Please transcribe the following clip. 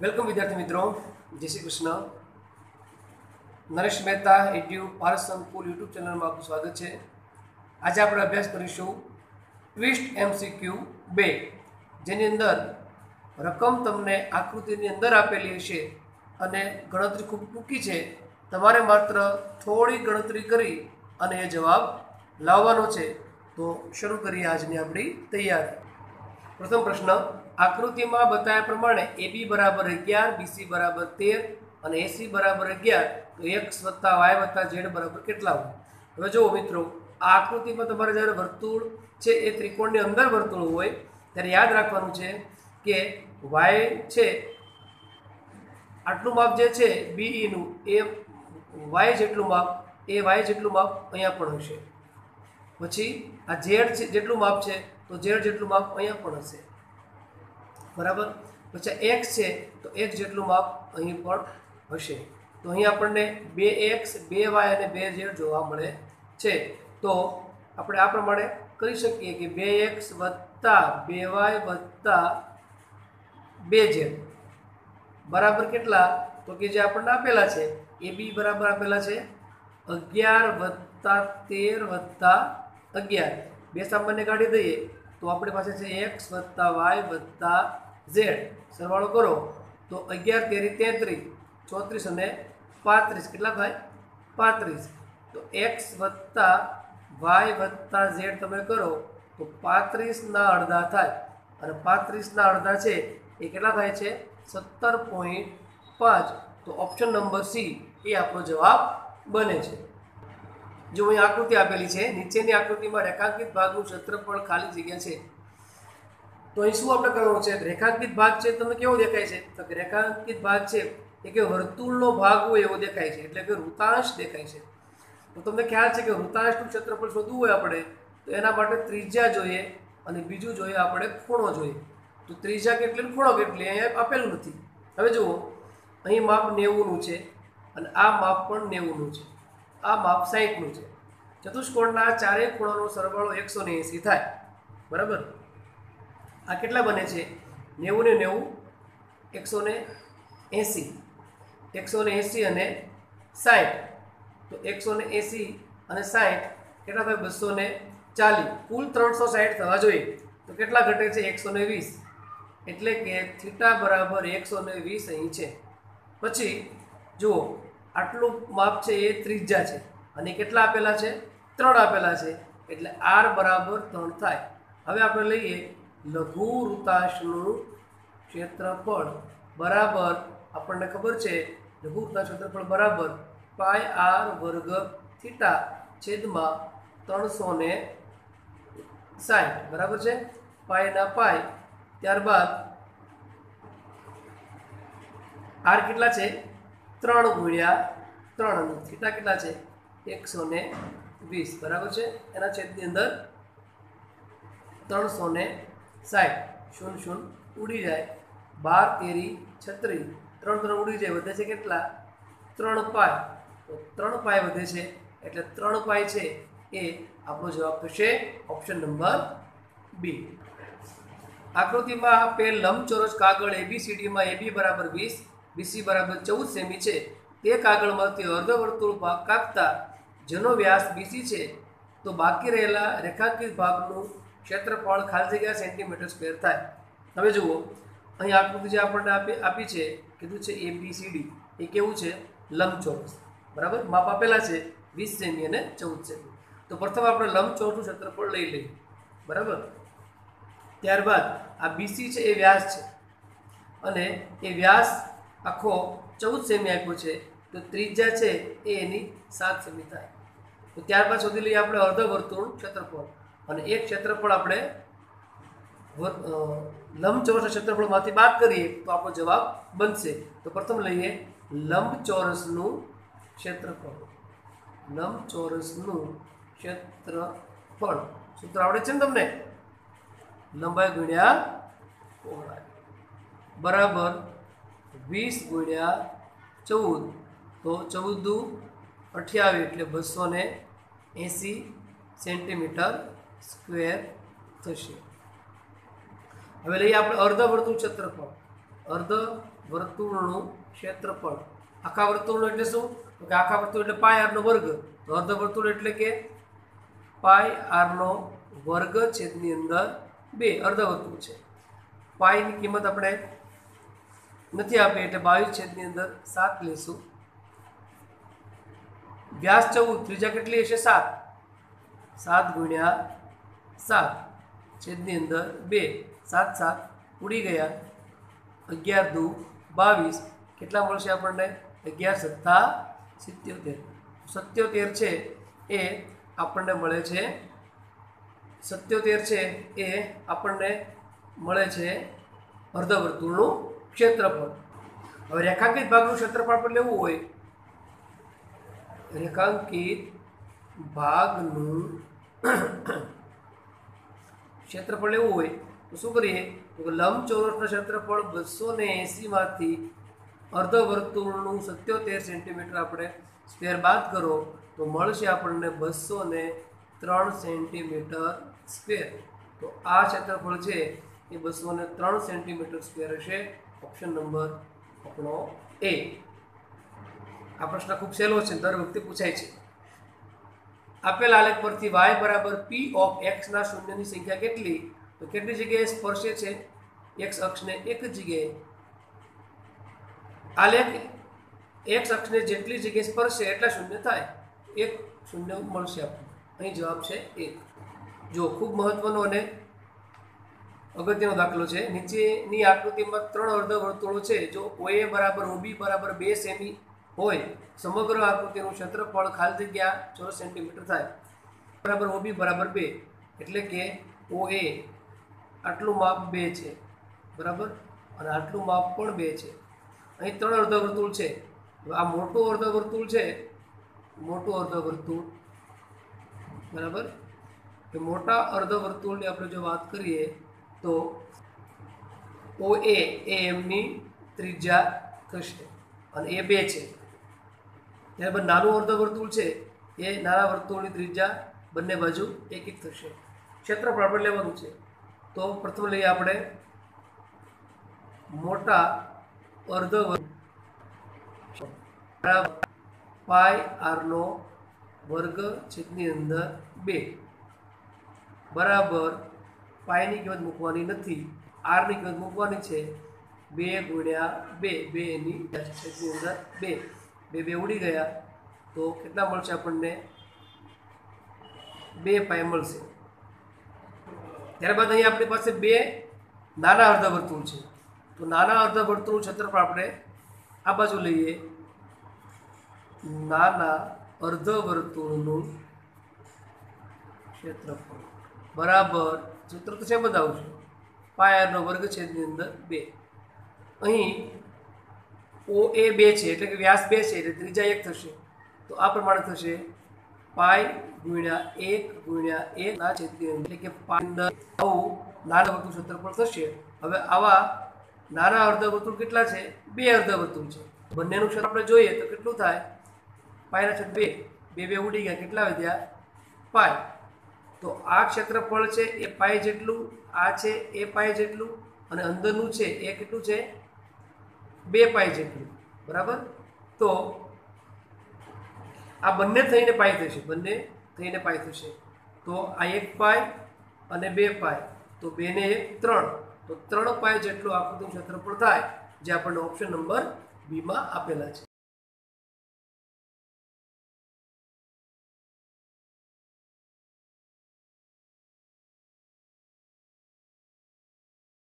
Welcome વિદ્યાર્થી મિત્રો, જય શ્રી કૃષ્ણ. નરેશ મહેતા એડ્યુ પારસ સંકુલ યુટ્યુબ ચેનલમાં આપનું સ્વાગત છે. આજે આપણે અભ્યાસ કરીશું ટ્વિસ્ટ MCQ 2, જેની અંદર રકમ તમને આકૃતિની અંદર આપેલી હશે અને ગણતરી ખૂબ ટૂંકી છે. તમારે માત્ર થોડી ગણતરી કરી અને એ જવાબ લાવવાનો છે. તો શરૂ કરીએ આજની આપણી તૈયારી. પ્રથમ પ્રશ્ન, આકૃતિમાં બતાવ્યા પ્રમાણે AB બરાબર 11, BC બરાબર 13 અને AC બરાબર 11, તો x વત્તા y વત્તા z બરાબર કેટલા હોય? હવે જુઓ મિત્રો, આ આકૃતિમાં તમારે જ્યારે વર્તુળ છે એ ત્રિકોણની અંદર વર્તુળ હોય ત્યારે યાદ રાખવાનું છે કે y છે આટલું માપ જે છે BE નું એ y જેટલું માપ અહીંયા પણ હશે. પછી આ z જેટલું માપ છે તો z જેટલું માપ અહીંયા પણ હશે, બરાબર. પછી x છે તો x જેટલું માપ અહીં પણ હશે. તો અહીં આપણને 2x 2y અને 2z જોવા મળે છે. તો આપણે આ પ્રમાણે કરી શકીએ કે 2x વત્તા 2y વત્તા 2z બરાબર કેટલા? તો કે જે આપણને આપેલા છે AB બરાબર આપેલા છે 11 વત્તા 13 વત્તા 11. બે સામાન્ય કાઢી દઈએ તો આપણી પાસે છે x વત્તા y વત્તા z. સરવાળો કરો તો 11 તેરી 33, 34 અને 35 કેટલા થાય? 35. તો x વત્તા y વત્તા z તમે કરો તો 35ના અડધા થાય અને 35ના અડધા છે એ કેટલા થાય છે? 17.5. તો ઓપ્શન નંબર સી એ આપણો જવાબ બને છે. જો અહીં આકૃતિ આપેલી છે, નીચેની આકૃતિમાં રેખાંકિત ભાગનું ક્ષેત્રફળ ખાલી જગ્યા છે. તો અહીં શું આપણે કરવાનું છે? રેખાંકિત ભાગ છે તમને કેવો દેખાય છે? તો રેખાંકિત ભાગ છે એ કે વર્તુળનો ભાગ હોય એવો દેખાય છે, એટલે કે વૃતાંશ દેખાય છે. તો તમને ખ્યાલ છે કે વૃતાંશનું ક્ષેત્રફળ શોધવું હોય આપણે તો એના માટે ત્રિજ્યા જોઈએ અને બીજું જોઈએ આપણે ખૂણો જોઈએ. તો ત્રિજ્યા કેટલી, ખૂણો કેટલી, અહીંયા આપેલું નથી. હવે જુઓ, અહીં માપ 90નું છે અને આ માપ પણ 90નું છે, આ માપ 60નું છે. ચતુષ્કોણના ચારેય ખૂણાનો સરવાળો 180 થાય, બરાબર. આ કેટલા બને છે? 90 ને 90 180, 180 અને 60. તો 180 અને 60 કેટલા થાય? 240. કુલ 360 થવા જોઈએ. તો કેટલા ઘટે છે? 120. એટલે કે થીટા બરાબર 120 અહીં છે. પછી જુઓ, આટલું માપ છે એ ત્રિજ્યા છે અને કેટલા આપેલા છે? 3 આપેલા છે, એટલે r બરાબર 3 થાય. હવે આપણે લઈએ લઘુ વૃતાંશનું ક્ષેત્રફળ બરાબર, આપણને ખબર છે લઘુ વૃતાંશ ક્ષેત્રફળ બરાબર પાઈ r વર્ગ થીટા છેદમાં 360, બરાબર છે. પાઈના પાઈ, ત્યારબાદ r કેટલા છે? 3 ગુણ્યા 3 અને થીટા કેટલા છે? 120, બરાબર છે. એના છેદની અંદર 360, શૂન્ય શૂન્ય ઉડી જાય, 12 તેરી 36, 3 3 ઉડી જાય, વધે છે કેટલા? 3 પાઈ. તો 3 પાઈ વધે છે એટલે 3 પાઈ છે એ આપણો જવાબ થશે ઓપ્શન નંબર બી. આકૃતિમાં આપેલ લંબચોરસ કાગળ ABCDમાં AB બરાબર 20, BC બરાબર 14 સેમી છે. તે કાગળમાંથી અર્ધવર્તુળ ભાગ કાપતા જેનો વ્યાસ BC છે, તો બાકી રહેલા રેખાંકિત ભાગનું ક્ષેત્રફળ ખાલી જગ્યા સેન્ટીમીટર સ્ક્વેર થાય. હવે જુઓ, અહીં આકૃતિ જે આપણને આપી છે, કીધું છે ABCD, એ કેવું છે? લંબચોરસ, બરાબર. માપ આપેલા છે 20 સેમી અને 14 સેમી. તો પ્રથમ આપણે લંબચોરસનું ક્ષેત્રફળ લઈ લઈએ, બરાબર. ત્યારબાદ આ BC છે એ વ્યાસ છે અને એ વ્યાસ આખો 14 સેમી આપ્યો છે, તો ત્રિજ્યા છે એ એની 7 સેમી થાય. તો ત્યારબાદ શોધી લઈએ આપણે અર્ધવર્તુળ ક્ષેત્રફળ, અને એક ક્ષેત્રફળ આપણે લંબચોરસના ક્ષેત્રફળમાંથી બાદ કરીએ તો આપણો જવાબ બનશે. તો પ્રથમ લઈએ લંબચોરસનું ક્ષેત્રફળ. લંબચોરસનું ક્ષેત્રફળ સૂત્ર આવડે છે ને તમને? લંબાઈ ગુણ્યા પહોળાઈ બરાબર 20 ગુણ્યા 14, તો 14 દુ 28 એટલે 280 સેન્ટીમીટર સ્ક્વેર થશે. હવે લઈએ આપણે અર્ધવર્તુળ ક્ષેત્રફળ. અર્ધ વર્તુળનું ક્ષેત્રફળ આખા વર્તુળનું એટલે શું તો કે આખા વર્તુળ એટલે પાય આરનો વર્ગ તો અર્ધ વર્તુળ એટલે કે પાય આરનો વર્ગ છેદની અંદર 2 અર્ધ વર્તુળ છે પાયની કિંમત આપણે નથી આપી એટલે 22 છેદની અંદર 7 લેશું વ્યાસ 14 ત્રિજ્યા કેટલી હશે 7 ગુણ્યા 7 છેદની અંદર 2 7 7 ઉડી ગયા 11 દુ 22 કેટલા મળશે આપણને 11 સત્તા 77 77 છે એ આપણને મળે છે 77 છે એ આપણને મળે છે અર્ધવર્તુળનું ક્ષેત્રફળ હવે રેખાંકિત ભાગનું ક્ષેત્રફળ પણ લેવું હોય રેખાંકિત ભાગનું ક્ષેત્રફળ લેવું હોય તો શું કરીએ તો લંબચોરસનું ક્ષેત્રફળ 280 માંથી અર્ધવર્તુળનું 77 સેન્ટીમીટર આપણે સ્ક્વેર બાદ કરો તો મળશે આપણને 203 સેન્ટીમીટર સ્ક્વેર તો આ ક્ષેત્રફળ છે એ 203 સેન્ટીમીટર સ્ક્વેર હશે ઓપ્શન નંબર આપણો એ આ પ્રશ્ન ખૂબ સહેલો છે દર વખતે પૂછાય છે આપેલ આલેખ પરથી y બરાબર p ઓફ x ના શૂન્યની સંખ્યા કેટલી તો કેટલી જગ્યાએ સ્પર્શે છે x અક્ષને એક જ જગ્યાએ આલેખ x અક્ષને જેટલી જગ્યાએ સ્પર્શે એટલા શૂન્ય થાય એક શૂન્ય મળશે આપણને અહીં જવાબ છે 1 જો ખૂબ મહત્વનો અને અગત્યનો દાખલો છે નીચેની આકૃતિમાં 3 અર્ધવર્તુળો છે જો OA બરાબર OB બરાબર 2 સેમી હોય સમગ્ર આકૃતિનું ક્ષેત્રફળ ખાલી જગ્યા ચોરસ સેન્ટીમીટર થાય બરાબર OB બરાબર 2 એટલે કે OA આટલું માપ 2 છે બરાબર અને આટલું માપ પણ 2 છે અહીં 3 અર્ધવર્તુળ છે આ મોટું અર્ધવર્તુળ છે મોટું અર્ધવર્તુળ બરાબર કે મોટા અર્ધવર્તુળની આપણે જો વાત કરીએ તો OA એ એમની ત્રિજ્યા થશે અને એ 2 છે ત્યારબાદ નાનું અર્ધવર્તુળ છે એ નાના વર્તુળની ત્રિજ્યા બંને બાજુ એક એક થશે ક્ષેત્રફળ આપણે લેવાનું છે તો પ્રથમ લઈએ આપણે મોટા અર્ધવર્તુળ પાય આરનો વર્ગ છેદની અંદર 2 બરાબર પાયની કિંમત મૂકવાની નથી આરની કિંમત મૂકવાની છે 2 ગુણ્યા 2 એની છેદની અંદર 2 ઉડી ગયા તો કેટલા મળશે આપણને 2 પાય મળશે ત્યારબાદ અહીં આપણી પાસે 2 નાના અર્ધવર્તુળ છે તો નાના અર્ધવર્તુળનું ક્ષેત્રફળ આપણે આ બાજુ લઈએ નાના અર્ધવર્તુળનું ક્ષેત્રફળ બરાબર સૂત્ર તો છે બતાવું પાય આરનો વર્ગ છેદની અંદર 2 અહીં OA 2 છે એટલે કે વ્યાસ 2 છે એટલે ત્રિજ્યા 1 થશે તો આ પ્રમાણે થશે પાય ગુણ્યા 1 ગુણ્યા 1 ના છેદની અંદર એટલે કે પાય અંદર આવું નાના વર્તુળ ક્ષેત્રફળ થશે હવે આવા નાના અર્ધવર્તુળ કેટલા છે 2 અર્ધવર્તુળ છે બંનેનું ક્ષેત્ર આપણે જોઈએ તો કેટલું થાય પાયના છેદ 2 ઉડી ગયા કેટલા વધ્યા પાય તો આ ક્ષેત્રફળ છે એ પાય જેટલું આ છે એ પાય જેટલું અને અંદરનું છે એ કેટલું છે 2 પાય જેટલું બરાબર તો આ બંને થઈને પાય થશે બંને થઈને પાય થશે તો આ 1 પાય અને 2 પાય તો 2 ને 1 3 તો 3 પાય જેટલું આકૃતિનું ક્ષેત્રફળ થાય જે આપણને ઓપ્શન નંબર બી માં આપેલા છે